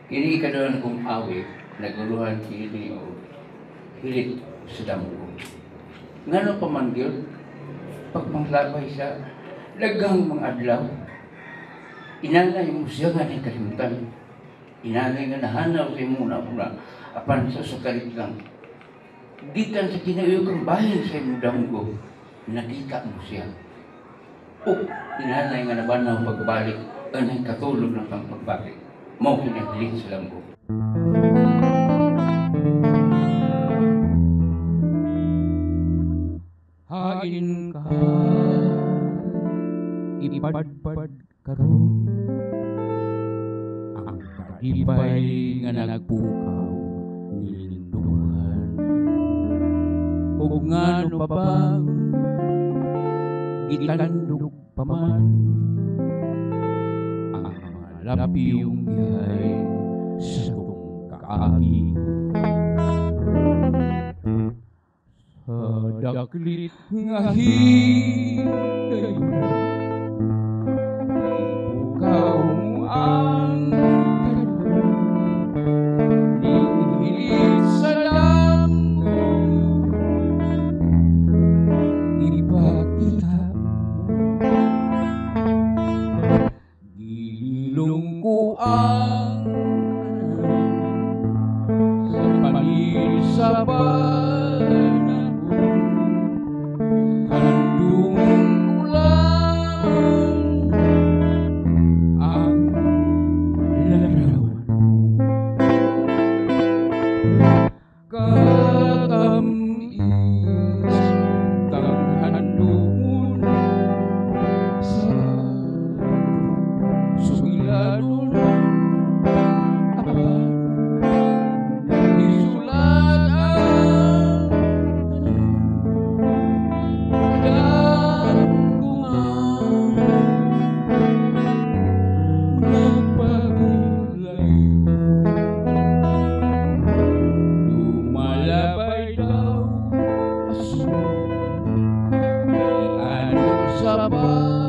Kini kadang kong awit, naguluhan kini o hilit sa damo ko. Ngano pa man yun, pag manglabay sa dagang mga adlaw, inanay mo siya nga ni kalimutan. Inanay nga nahanaw sa muna apan sa sukalit lang. Gikan sa kinayukang bahin sa imong damgo, nakita mo siya. O, inanay nga nabanaw pagbalik, anay katulog ng kang pagbalik. Mao kinahilit sa lamgo. Hain ka, ipadpad karon ang kagibay nga nagpukaw ninduhan. Ug ngano pa bang gitandog pa man ang mga lapiyong bihay sa kong kaagi. Sa daklit nga hiday ipukaw mo ang karon ning hilit sa damgo ipakita gilong ko ang sa panig sa sa